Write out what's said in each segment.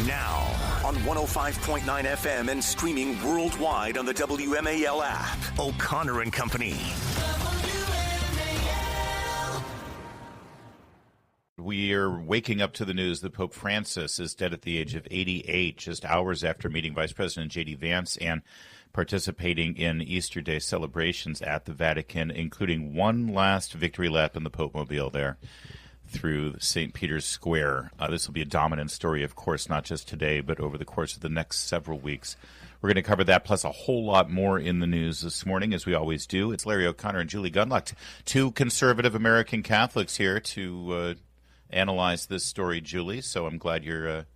Now, on 105.9 FM and streaming worldwide on the WMAL app, O'Connor and Company. We are waking up to the news that Pope Francis is dead at the age of 88, just hours after meeting Vice President J.D. Vance and participating in Easter Day celebrations at the Vatican, including one last victory lap in the Pope Mobile there through St. Peter's Square. This will be a dominant story, of course, not just today, but over the course of the next several weeks. We're going to cover that, plus a whole lot more in the news this morning, as we always do. It's Larry O'Connor and Julie Gunlock, two conservative American Catholics here to analyze this story, Julie. So I'm glad you're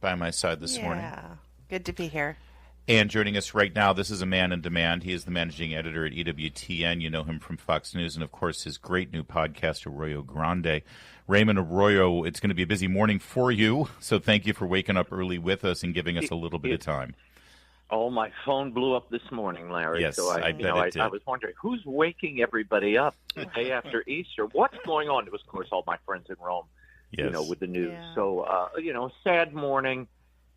by my side this morning. Yeah, good to be here. And joining us right now, this is a man in demand. He is the managing editor at EWTN. You know him from Fox News and, of course, his great new podcast, Arroyo Grande. Raymond Arroyo, it's going to be a busy morning for you, so thank you for waking up early with us and giving us a little bit of time. Oh, my phone blew up this morning, Larry. Yes, so I bet it did. I was wondering, who's waking everybody up the day after Easter? What's going on? It was, of course, all my friends in Rome, yes. With the news. Yeah. So, sad morning.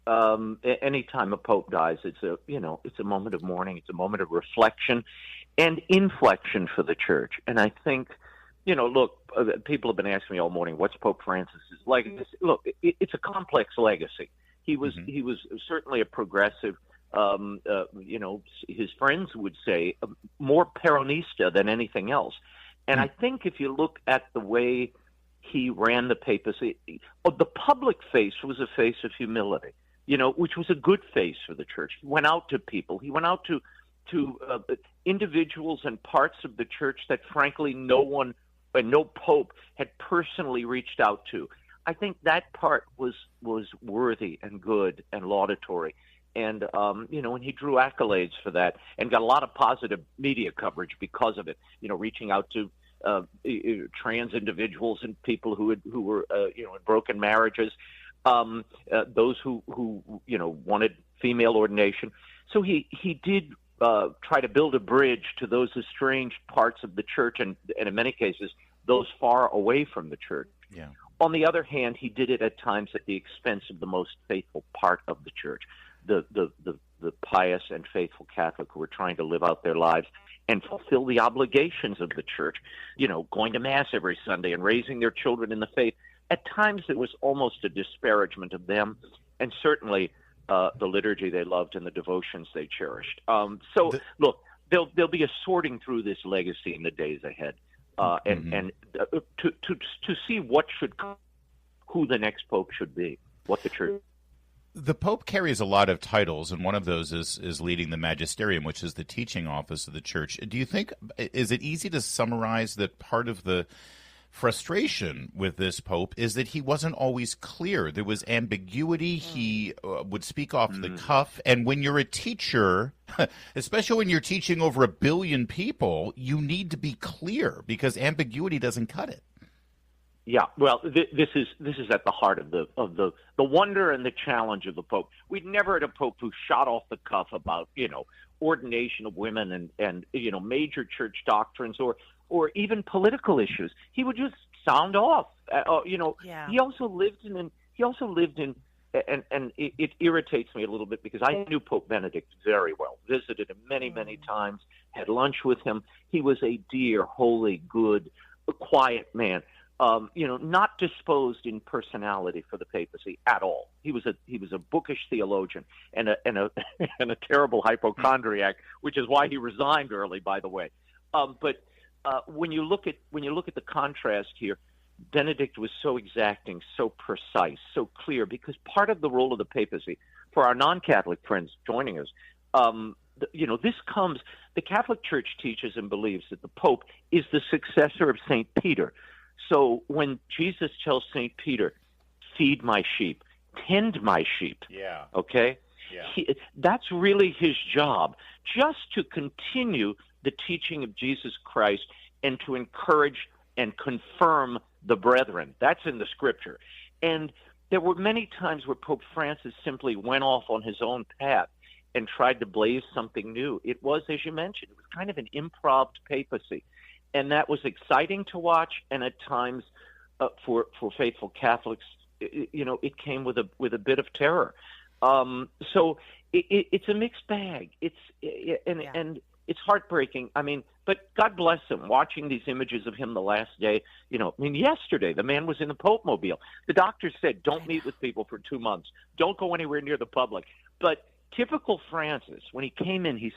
Anytime a pope dies, it's a moment of mourning. It's a moment of reflection and inflection for the church. And I think, people have been asking me all morning, what's Pope Francis's legacy? Look, it's a complex legacy. He was certainly a progressive. His friends would say more Peronista than anything else. And I think if you look at the way he ran the papacy, the public face was a face of humility, which was a good face for the church. He went out to people. He went out to individuals and parts of the church that, frankly, no one and no pope had personally reached out to. I think that part was worthy and good and laudatory. And, and he drew accolades for that and got a lot of positive media coverage because of it, reaching out to trans individuals and people who were in broken marriages, those who wanted female ordination. So he did try to build a bridge to those estranged parts of the church and in many cases, those far away from the church. Yeah. On the other hand, he did it at times at the expense of the most faithful part of the church, the pious and faithful Catholic who were trying to live out their lives and fulfill the obligations of the church, going to Mass every Sunday and raising their children in the faith. At times, it was almost a disparagement of them, and certainly the liturgy they loved and the devotions they cherished. Look, there'll be a sorting through this legacy in the days ahead, and to see who the next pope should be, what the church. The Pope carries a lot of titles, and one of those is leading the magisterium, which is the teaching office of the church. Do you think, is it easy to summarize that part of the frustration with this Pope is that he wasn't always clear? There was ambiguity. He would speak off the cuff. And when you're a teacher, especially when you're teaching over 1 billion people, you need to be clear because ambiguity doesn't cut it. Yeah, well, this is at the heart of the wonder and the challenge of the Pope. We'd never had a Pope who shot off the cuff about ordination of women and major church doctrines or even political issues. He would just sound off. Yeah. He also lived in and it irritates me a little bit because I knew Pope Benedict very well, visited him many times, had lunch with him. He was a dear, holy, good, quiet man. Not disposed in personality for the papacy at all. He was a bookish theologian and a terrible hypochondriac, which is why he resigned early, by the way. But when you look at the contrast here, Benedict was so exacting, so precise, so clear, because part of the role of the papacy, for our non-Catholic friends joining us, the Catholic Church teaches and believes that the Pope is the successor of St. Peter. So when Jesus tells St. Peter, feed my sheep, tend my sheep, okay? Yeah. That's really his job, just to continue the teaching of Jesus Christ and to encourage and confirm the brethren. That's in the scripture. And there were many times where Pope Francis simply went off on his own path and tried to blaze something new. It was, as you mentioned, it was kind of an improv papacy. And that was exciting to watch, and at times for faithful Catholics it came with a bit of terror. So it's a mixed bag. And it's heartbreaking. I mean, but God bless him. Watching these images of him the last day, yesterday the man was in the Pope Mobile. The doctor said, "Don't meet with people for 2 months. Don't go anywhere near the public." But typical Francis, when he came in, he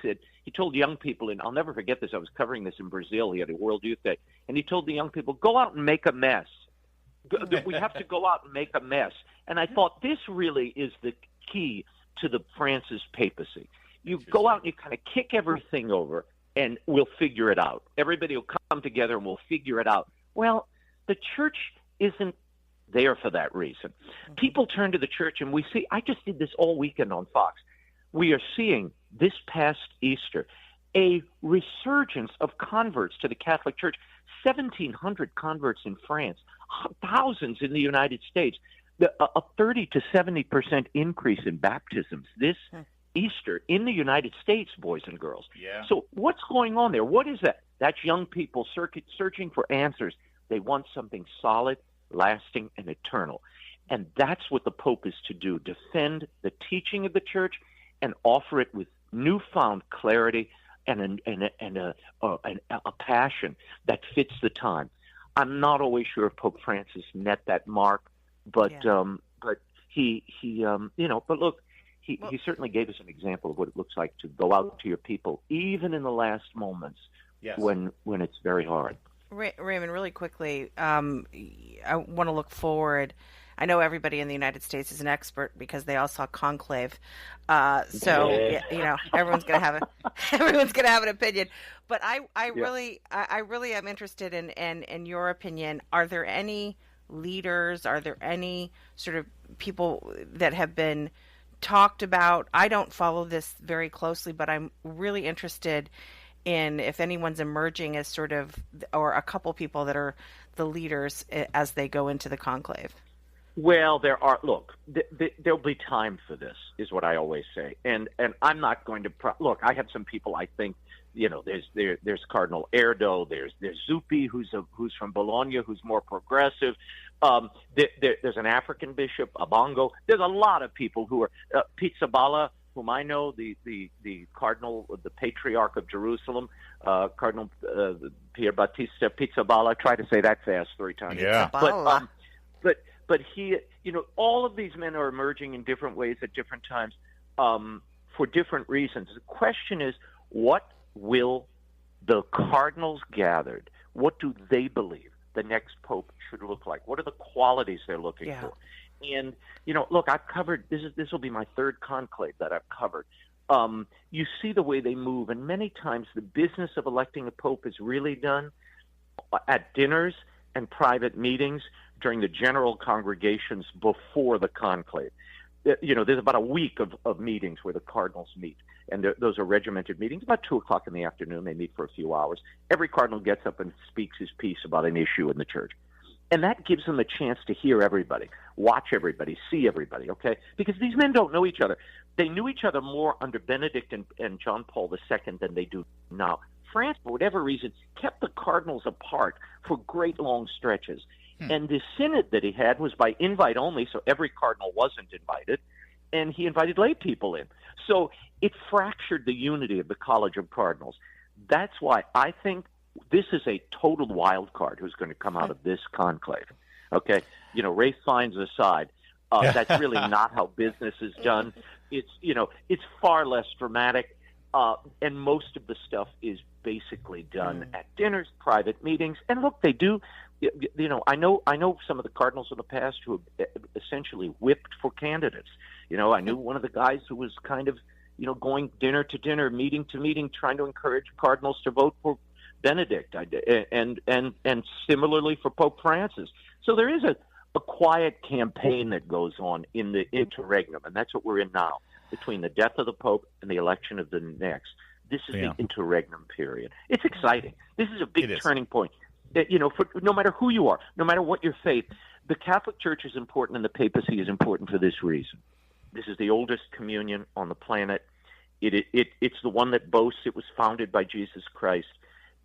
told young people, and I'll never forget this. I was covering this in Brazil. He had a World Youth Day, and he told the young people, "Go out and make a mess. We have to go out and make a mess." And I thought this really is the key to the Francis papacy. You go out and you kind of kick everything over, and we'll figure it out. Everybody will come together and we'll figure it out. Well, the church isn't there for that reason. People turn to the church, and we see, I just did this all weekend on Fox. We are seeing this past Easter a resurgence of converts to the Catholic Church. 1,700 converts in France, thousands in the United States, a 30 to 70% increase in baptisms this Easter in the United States, boys and girls. Yeah. So what's going on there? What is that? That's young people searching for answers. They want something solid, lasting, and eternal. And that's what the Pope is to do, defend the teaching of the Church and offer it with newfound clarity and a passion that fits the time. I'm not always sure if Pope Francis met that mark, but he but look, he certainly gave us an example of what it looks like to go out to your people, even in the last moments when it's very hard. Raymond, really quickly, I want to look forward. I know everybody in the United States is an expert because they all saw Conclave, so everyone's gonna have an opinion. But I really am interested in your opinion. Are there any leaders? Are there any sort of people that have been talked about? I don't follow this very closely, but I'm really interested in if anyone's emerging as sort of, or a couple people that are the leaders as they go into the conclave. Well, there are. Look, there'll be time for this, is what I always say. And I'm not going to look. I have some people. I think there's Cardinal Erdo. There's Zuppi, who's from Bologna, who's more progressive. There's an African bishop, Abongo. There's a lot of people who are Pizzaballa, whom I know, the cardinal, the patriarch of Jerusalem, Cardinal Pier Battista Pizzaballa. Try to say that fast 3 times. Yeah. But he, all of these men are emerging in different ways at different times for different reasons. The question is, what will the cardinals gathered, what do they believe the next pope should look like? What are the qualities they're looking for? And, look, I've covered, this will be my 3rd conclave that I've covered. You see the way they move, and many times the business of electing a pope is really done at dinners and private meetings during the general congregations before the conclave. There's about a week of meetings where the cardinals meet, and those are regimented meetings. About 2:00 in the afternoon, they meet for a few hours. Every cardinal gets up and speaks his piece about an issue in the church. And that gives them a chance to hear everybody, watch everybody, see everybody, okay? Because these men don't know each other. They knew each other more under Benedict and John Paul II than they do now. France, for whatever reason, kept the cardinals apart for great long stretches. And the synod that he had was by invite only, so every cardinal wasn't invited, and he invited lay people in. So it fractured the unity of the College of Cardinals. That's why I think this is a total wild card who's going to come out of this conclave. Okay? Race Fines aside, that's really not how business is done. It's far less dramatic, and most of the stuff is basically done at dinners, private meetings. And look, they do, I know some of the cardinals in the past who have essentially whipped for candidates. I knew one of the guys who was kind of, going dinner to dinner, meeting to meeting, trying to encourage cardinals to vote for Benedict, and similarly for Pope Francis. So there is a quiet campaign that goes on in the interregnum, and that's what we're in now, between the death of the Pope and the election of the next. This is the interregnum period. It's exciting. This is a big turning point. For no matter who you are, no matter what your faith, the Catholic Church is important and the papacy is important for this reason. This is the oldest communion on the planet. It's the one that boasts it was founded by Jesus Christ.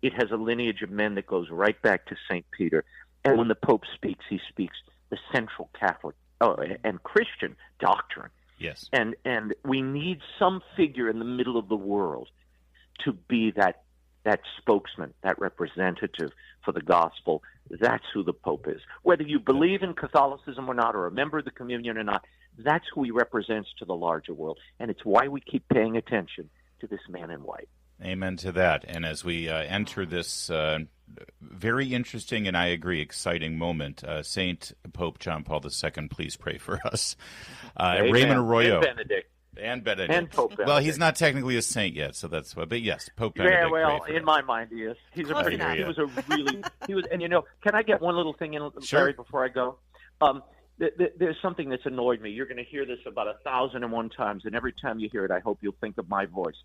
It has a lineage of men that goes right back to St. Peter. And when the Pope speaks, he speaks the central Catholic and Christian doctrine. Yes. And we need some figure in the middle of the world to be that spokesman, that representative for the gospel. That's who the Pope is. Whether you believe in Catholicism or not, or a member of the communion or not, that's who he represents to the larger world. And it's why we keep paying attention to this man in white. Amen to that. And as we enter this very interesting and I agree exciting moment, Saint Pope John Paul II, please pray for us. Raymond Arroyo. And Benedict. And Benedict. And Pope Benedict. Well, he's not technically a saint yet, so that's why. But yes, Pope Benedict. Yeah, well, in my mind, he is. He was and can I get one little thing in, Sure. Larry, before I go? There's something that's annoyed me. You're going to hear this about 1,001 times, and every time you hear it, I hope you'll think of my voice.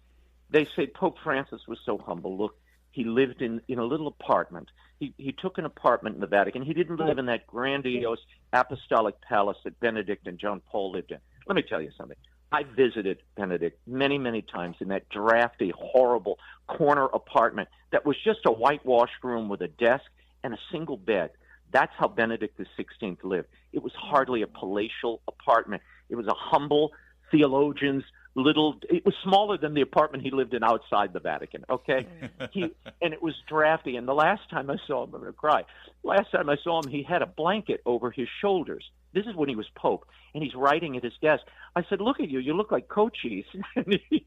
They say Pope Francis was so humble. Look, he lived in a little apartment. He took an apartment in the Vatican. He didn't live in that grandiose apostolic palace that Benedict and John Paul lived in. Let me tell you something. I visited Benedict many, many times in that drafty, horrible corner apartment that was just a whitewashed room with a desk and a single bed. That's how Benedict XVI lived. It was hardly a palatial apartment. It was a humble theologian's it was smaller than the apartment he lived in outside the Vatican, okay? And it was drafty. And the last time I saw him, I'm going to cry. Last time I saw him, he had a blanket over his shoulders. This is when he was Pope, and he's writing at his desk. I said, look at you. You look like Cochise. And he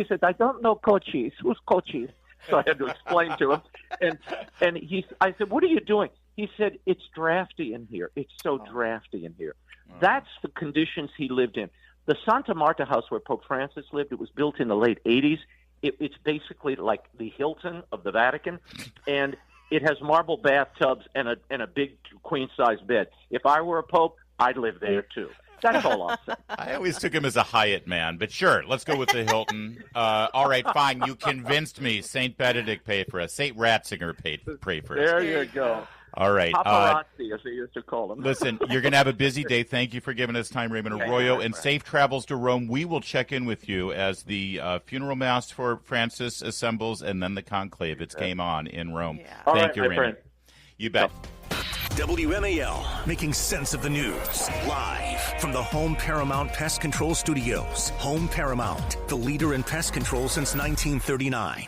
said, I don't know Cochise. Who's Cochise? So I had to explain to him. And I said, what are you doing? He said, it's drafty in here. It's so drafty in here. That's the conditions he lived in. The Santa Marta house where Pope Francis lived, it was built in the late 80s. It's basically like the Hilton of the Vatican, and it has marble bathtubs and a big queen-size bed. If I were a pope, I'd live there too. That's all I'll say. I always took him as a Hyatt man, but sure, let's go with the Hilton. All right, fine. You convinced me. Saint Benedict paid for us. Saint Ratzinger pray for us. There you go. All right. Paparazzi, as they used to call them. Listen, you're going to have a busy day. Thank you for giving us time, Raymond Arroyo, and safe travels to Rome. We will check in with you as the funeral mass for Francis assembles and then the conclave. It's game on in Rome. Yeah. Thank you, Raymond. Friend. You bet. WMAL, making sense of the news. Live from the Home Paramount Pest Control Studios. Home Paramount, the leader in pest control since 1939.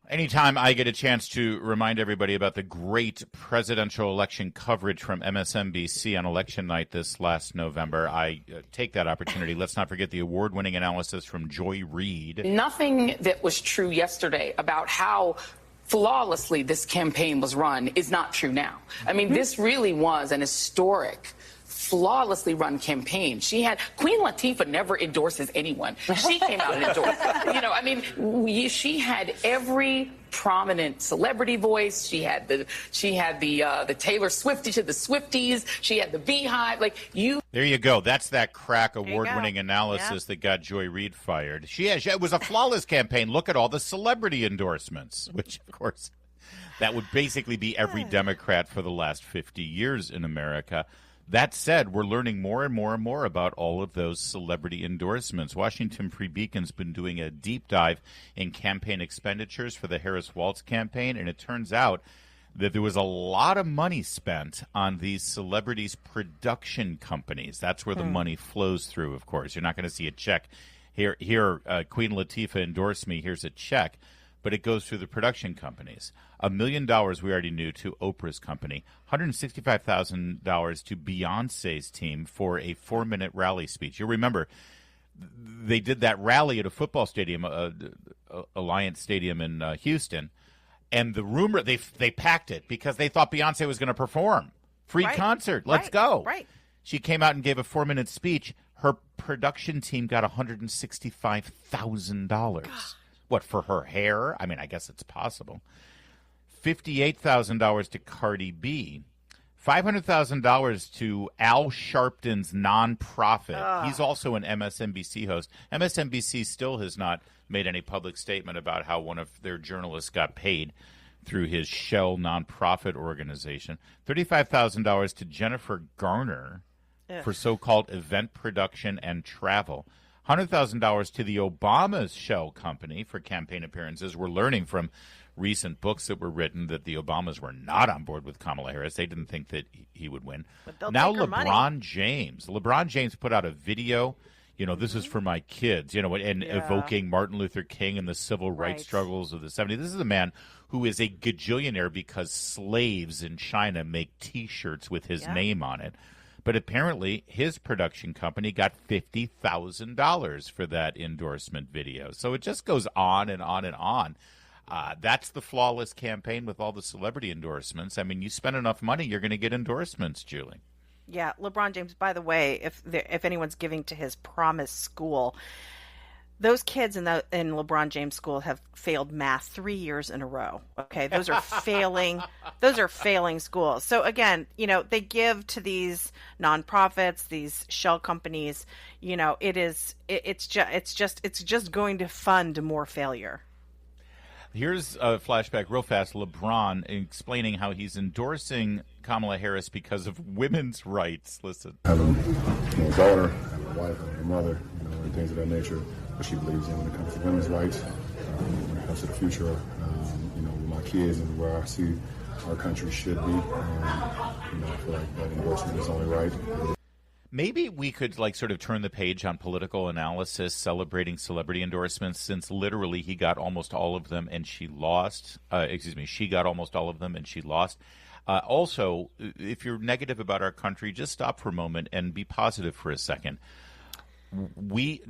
Anytime I get a chance to remind everybody about the great presidential election coverage from MSNBC on election night this last November, I take that opportunity. Let's not forget the award-winning analysis from Joy Reid. Nothing that was true yesterday about how flawlessly this campaign was run is not true now. I mean, this really was an historic, flawlessly run campaign. Queen Latifah never endorses anyone. She came out and endorsed. She had every prominent celebrity voice. She had the Taylor Swiftie to the Swifties. She had the Beehive. There you go. That's that crack award-winning analysis that got Joy Reid fired. It was a flawless campaign. Look at all the celebrity endorsements, which, of course, that would basically be every Democrat for the last 50 years in America. That said, we're learning more and more and more about all of those celebrity endorsements. Washington Free Beacon's been doing a deep dive in campaign expenditures for the Harris-Walz campaign, and it turns out that there was a lot of money spent on these celebrities' production companies. That's where the money flows through, of course. You're not going to see a check. Here, Queen Latifah endorsed me. Here's a check. But it goes through the production companies. $1 million we already knew to Oprah's company, $165,000 to Beyonce's team for a 4-minute rally speech. You'll remember they did that rally at a football stadium, Alliance Stadium in Houston, and the rumor they packed it because they thought Beyonce was going to perform. Free concert, let's go. Right. She came out and gave a 4-minute speech. Her production team got $165,000. What, for her hair? I mean, I guess it's possible. $58,000 to Cardi B. $500,000 to Al Sharpton's nonprofit. He's also an MSNBC host. MSNBC still has not made any public statement about how one of their journalists got paid through his shell nonprofit organization. $35,000 to Jennifer Garner for so-called event production and travel. $100,000 to the Obama's shell company for campaign appearances. We're learning from recent books that were written that the Obamas were not on board with Kamala Harris. They didn't think that he would win. Now LeBron James put out a video. This is for my kids, and evoking Martin Luther King and the civil rights struggles of the 70s. This is a man who is a gajillionaire because slaves in China make T-shirts with his name on it. But apparently his production company got $50,000 for that endorsement video. So it just goes on and on and on. That's the flawless campaign with all the celebrity endorsements. I mean, you spend enough money, you're going to get endorsements, Julie. Yeah, LeBron James, by the way, if anyone's giving to his Promise school, those kids in LeBron James school have failed math 3 years in a row. Okay, those are failing schools. So again, they give to these nonprofits, these shell companies. It's just going to fund more failure. Here's a flashback real fast. LeBron explaining how he's endorsing Kamala Harris because of women's rights. Listen. I have a daughter, I have a wife, I have a mother, and things of that nature. What she believes in when it comes to women's rights, when it comes to the future, with my kids and where I see our country should be. I feel like that endorsement is only right. Maybe we could sort of turn the page on political analysis, celebrating celebrity endorsements, since literally he got almost all of them and she lost. She got almost all of them and she lost. Also, if you're negative about our country, just stop for a moment and be positive for a second.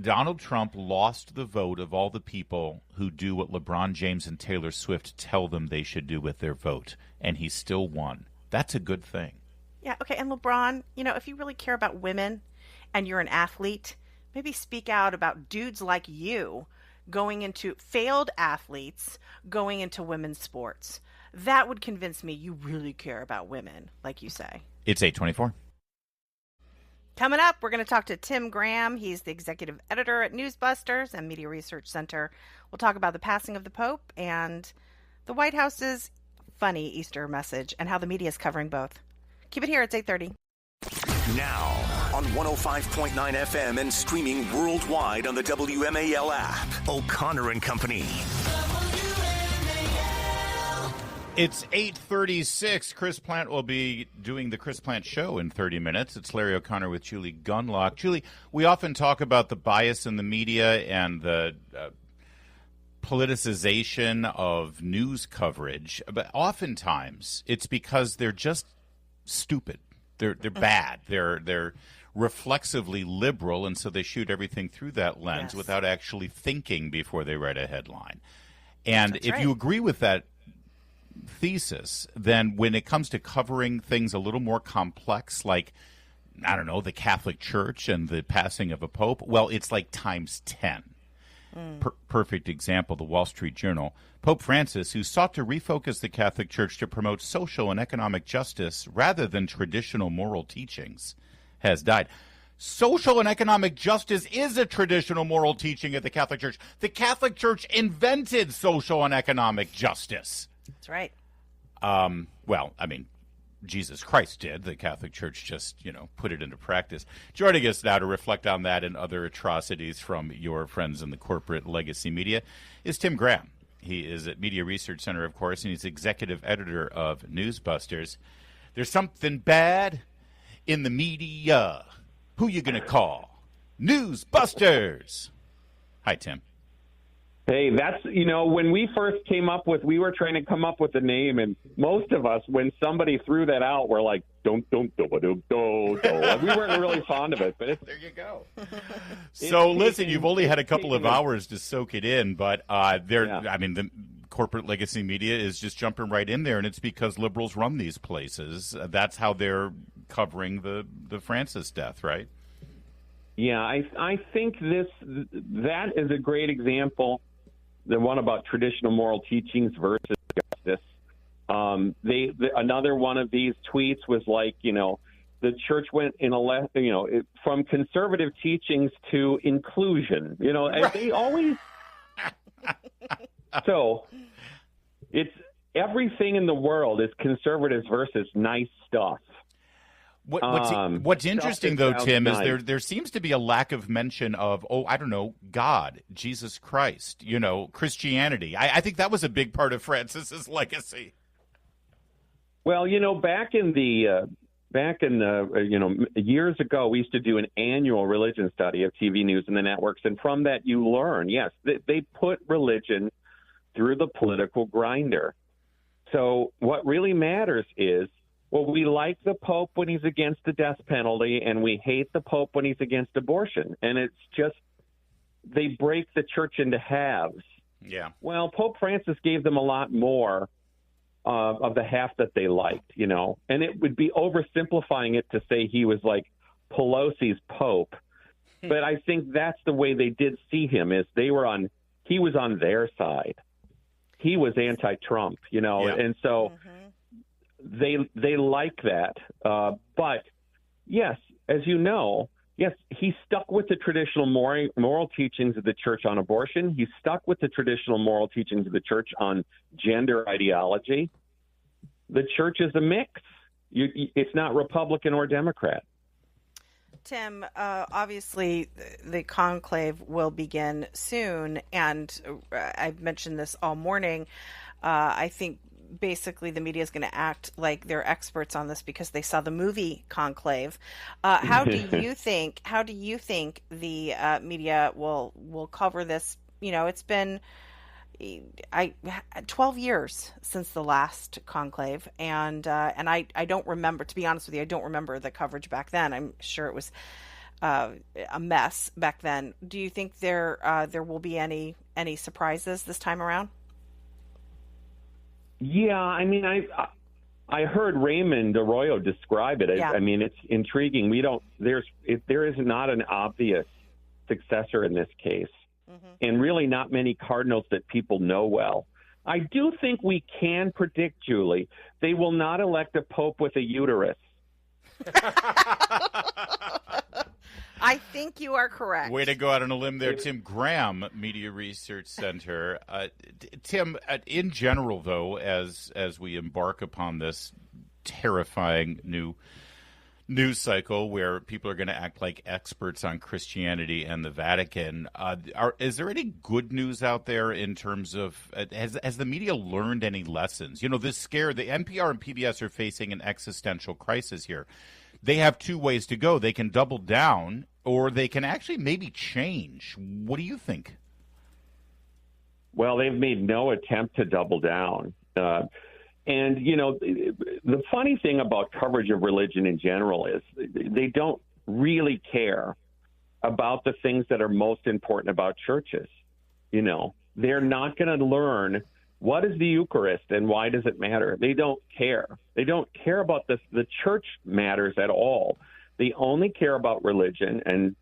Donald Trump lost the vote of all the people who do what LeBron James and Taylor Swift tell them they should do with their vote, and he still won. That's a good thing. Yeah, okay, and LeBron, if you really care about women and you're an athlete, maybe speak out about dudes like you failed athletes going into women's sports. That would convince me you really care about women, like you say. It's 8:24. Coming up, we're going to talk to Tim Graham. He's the executive editor at NewsBusters and Media Research Center. We'll talk about the passing of the Pope and the White House's funny Easter message and how the media is covering both. Keep it here. It's 8:30. Now on 105.9 FM and streaming worldwide on the WMAL app. O'Connor and Company. It's 8:36. Chris Plant will be doing the Chris Plant Show in 30 minutes. It's Larry O'Connor with Julie Gunlock. Julie, we often talk about the bias in the media and the politicization of news coverage, but oftentimes it's because they're just stupid. They're bad. They're reflexively liberal, and so they shoot everything through that lens without actually thinking before they write a headline. And if you agree with that thesis, then when it comes to covering things a little more complex, like, I don't know, the Catholic Church and the passing of a pope, well, it's like times 10. Perfect example, the Wall Street Journal. Pope Francis, who sought to refocus the Catholic Church to promote social and economic justice rather than traditional moral teachings, has died. Social and economic justice is a traditional moral teaching of the Catholic Church. The Catholic Church invented social and economic justice. That's right. Well, I mean, Jesus Christ did. The Catholic Church just, put it into practice. Joining us now to reflect on that and other atrocities from your friends in the corporate legacy media is Tim Graham. He is at Media Research Center, of course, and he's executive editor of NewsBusters. There's something bad in the media. Who you going to call? NewsBusters. Hi, Tim. Hey, that's, when we first we were trying to come up with a name, and most of us, when somebody threw that out, were like, don't. We weren't really fond of it, but there you go. So listen, you've only had a couple of hours to soak it in, but the corporate legacy media is just jumping right in there, and it's because liberals run these places. That's how they're covering the Francis death, right? Yeah, I think that is a great example. The one about traditional moral teachings versus justice. Another one of these tweets was like, the church went from conservative teachings to inclusion. Right. They always. So, it's everything in the world is conservatives versus nice stuff. What's interesting, though, Tim, is there seems to be a lack of mention of, God, Jesus Christ, Christianity. I think that was a big part of Francis's legacy. Well, back in years ago, we used to do an annual religion study of TV news and the networks, and from that you learn, yes, they put religion through the political grinder. So what really matters is, well, we like the Pope when he's against the death penalty, and we hate the Pope when he's against abortion. And it's just, they break the church into halves. Yeah. Well, Pope Francis gave them a lot more of the half that they liked, and it would be oversimplifying it to say he was like Pelosi's Pope. But I think that's the way they did see him, is he was on their side. He was anti-Trump, and so they like that. But yes, as yes, he stuck with the traditional moral teachings of the church on abortion. He stuck with the traditional moral teachings of the church on gender ideology. The church is a mix. It's not Republican or Democrat. Tim, obviously the conclave will begin soon, and I've mentioned this all morning. I think basically the media is going to act like they're experts on this because they saw the movie Conclave. How do you think the media will cover this? It's been 12 years since the last conclave, and I don't remember, to be honest with you, I don't remember the coverage back then. I'm sure it was a mess back then. Do you think there will be any surprises this time around? Yeah, I mean, I heard Raymond Arroyo describe it. Yeah. I mean, it's intriguing. There is not an obvious successor in this case, and really not many cardinals that people know well. I do think we can predict, Julie, they will not elect a pope with a uterus. I think you are correct. Way to go out on a limb there, Tim Graham, Media Research Center. Tim, in general, though, as we embark upon this terrifying new news cycle where people are going to act like experts on Christianity and the Vatican, is there any good news out there in terms of has the media learned any lessons? This scare, the NPR and PBS are facing an existential crisis here. They have two ways to go. They can double down, or they can actually maybe change. What do you think? Well, they've made no attempt to double down. And, the funny thing about coverage of religion in general is they don't really care about the things that are most important about churches. They're not going to learn what is the Eucharist and why does it matter. They don't care. They don't care about the church matters at all. They only care about religion and,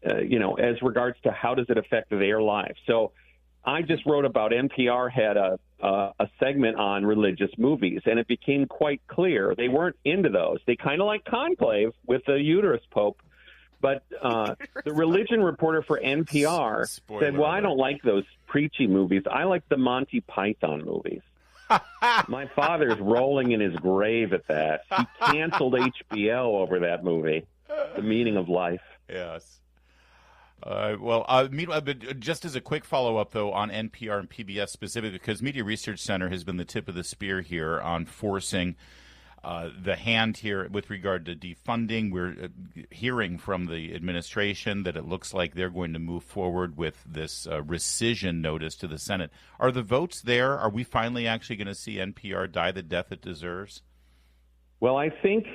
as regards to how does it affect their lives. So I just wrote about NPR had a segment on religious movies, and it became quite clear they weren't into those. They kind of like Conclave with the uterus pope. But the religion reporter for NPR said, well, I don't like those preachy movies. I like the Monty Python movies. My father's rolling in his grave at that. He canceled HBO over that movie, The Meaning of Life. Yes. Meanwhile, just as a quick follow-up, though, on NPR and PBS specifically, because Media Research Center has been the tip of the spear here on forcing the hand here with regard to defunding. We're hearing from the administration that it looks like they're going to move forward with this rescission notice to the Senate. Are the votes there? Are we finally actually going to see NPR die the death it deserves? Well, I think,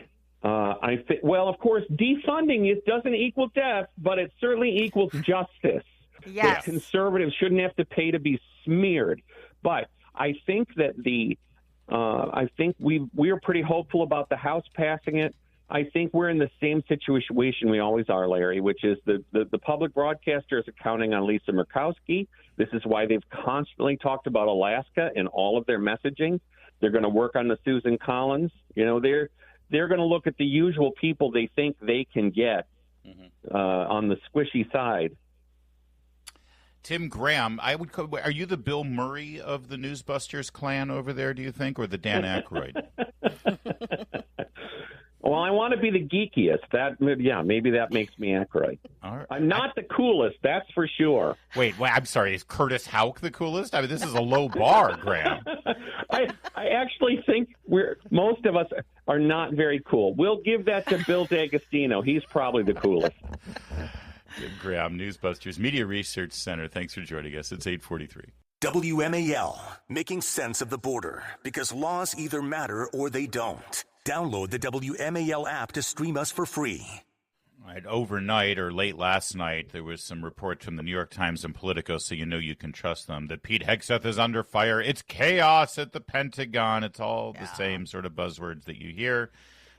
of course, defunding it doesn't equal death, but it certainly equals justice. Yes. The conservatives shouldn't have to pay to be smeared. But I think that we are pretty hopeful about the House passing it. I think we're in the same situation we always are, Larry, which is the public broadcasters are counting on Lisa Murkowski. This is why they've constantly talked about Alaska in all of their messaging. They're going to work on the Susan Collins. They're going to look at the usual people they think they can get on the squishy side. Tim Graham, are you the Bill Murray of the Newsbusters clan over there, do you think, or the Dan Aykroyd? Well, I want to be the geekiest. Maybe that makes me act right. All right. I'm not the coolest, that's for sure. Wait, I'm sorry. Is Curtis Houck the coolest? I mean, this is a low bar, Graham. I actually think most of us are not very cool. We'll give that to Bill D'Agostino. He's probably the coolest. Tim Graham, NewsBusters Media Research Center. Thanks for joining us. It's 8:43. WMAL, making sense of the border, because laws either matter or they don't. Download the WMAL app to stream us for free. Right, overnight or late last night, there was some reports from the New York Times and Politico, so you know you can trust them, that Pete Hegseth is under fire. It's chaos at the Pentagon. It's all the same sort of buzzwords that you hear.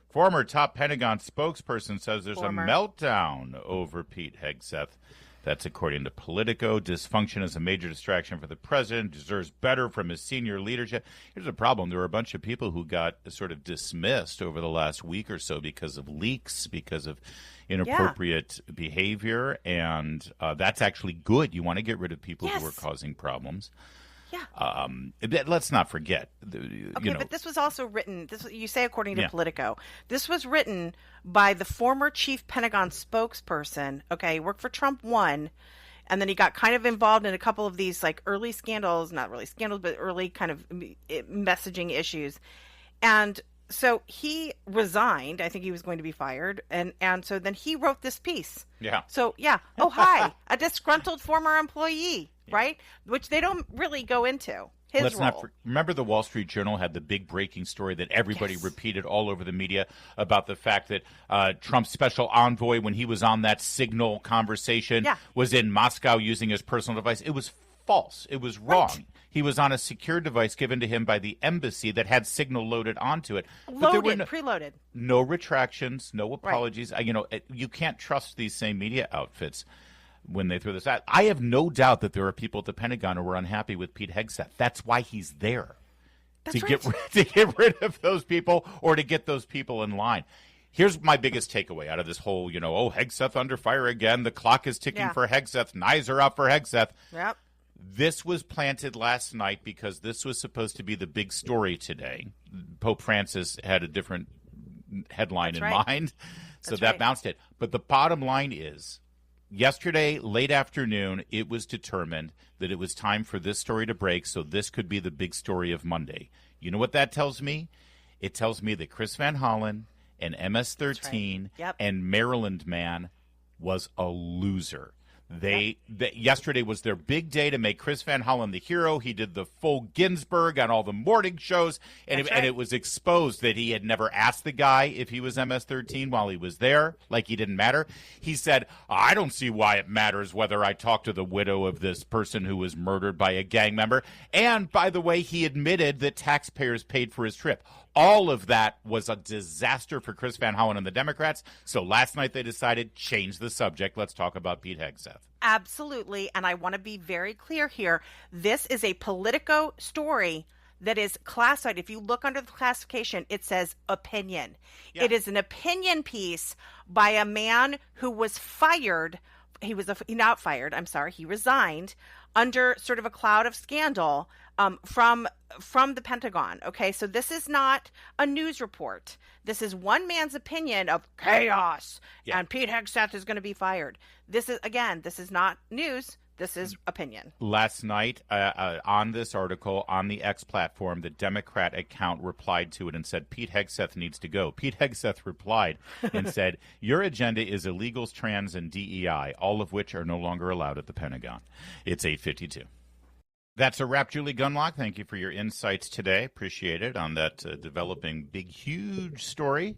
Former top Pentagon spokesperson says there's a meltdown over Pete Hegseth. That's according to Politico. Dysfunction is a major distraction for the president. Deserves better from his senior leadership. Here's the problem. There were a bunch of people who got sort of dismissed over the last week or so because of leaks, because of inappropriate behavior. And that's actually good. You want to get rid of people who are causing problems. Yeah. Let's not forget. But this was also written. You say according to Politico. This was written by the former chief Pentagon spokesperson. Okay, worked for Trump 1, and then he got kind of involved in a couple of these like early scandals, not really scandals, but early kind of messaging issues, and so he resigned. I think he was going to be fired, and so then he wrote this piece. Yeah. So oh hi, a disgruntled former employee. Right? Which they don't really go into. Let's role. Not remember the Wall Street Journal had the big breaking story that everybody repeated all over the media about the fact that Trump's special envoy, when he was on that Signal conversation, was in Moscow using his personal device. It was false. It was wrong. Right. He was on a secure device given to him by the embassy that had Signal loaded onto it. Preloaded. No retractions, no apologies. Right. You can't trust these same media outfits when they throw this out. I have no doubt that there are people at the Pentagon who are unhappy with Pete Hegseth. That's why he's there. To get rid of those people or to get those people in line. Here's my biggest takeaway out of this whole, Hegseth under fire again. The clock is ticking for Hegseth. Knives are up for Hegseth. Yep. This was planted last night because this was supposed to be the big story today. Pope Francis had a different headline mind, so that bounced it. But the bottom line is, yesterday, late afternoon, it was determined that it was time for this story to break, so this could be the big story of Monday. You know what that tells me? It tells me that Chris Van Hollen and MS-13 and Maryland Man was a loser. Yesterday was their big day to make Chris Van Hollen the hero. He did the full Ginsburg on all the morning shows, and it was exposed that he had never asked the guy if he was MS-13 while he was there, like he didn't matter. He said, I don't see why it matters whether I talk to the widow of this person who was murdered by a gang member. And, by the way, he admitted that taxpayers paid for his trip. All of that was a disaster for Chris Van Hollen and the Democrats. So last night they decided, change the subject. Let's talk about Pete Hegseth. Absolutely. And I want to be very clear here. This is a Politico story that is classified. If you look under the classification, it says opinion. Yeah. It is an opinion piece by a man who was fired. He resigned under sort of a cloud of scandal from the Pentagon. Okay, so this is not a news report. This is one man's opinion of chaos, and Pete Hegseth is going to be fired. This is not news. This is opinion. Last night, on this article on the X platform, the Democrat account replied to it and said, Pete Hegseth needs to go. Pete Hegseth replied and said, your agenda is illegals, trans, and DEI, all of which are no longer allowed at the Pentagon. It's 8:52. That's a wrap, Julie Gunlock. Thank you for your insights today. Appreciate it on that developing big, huge story.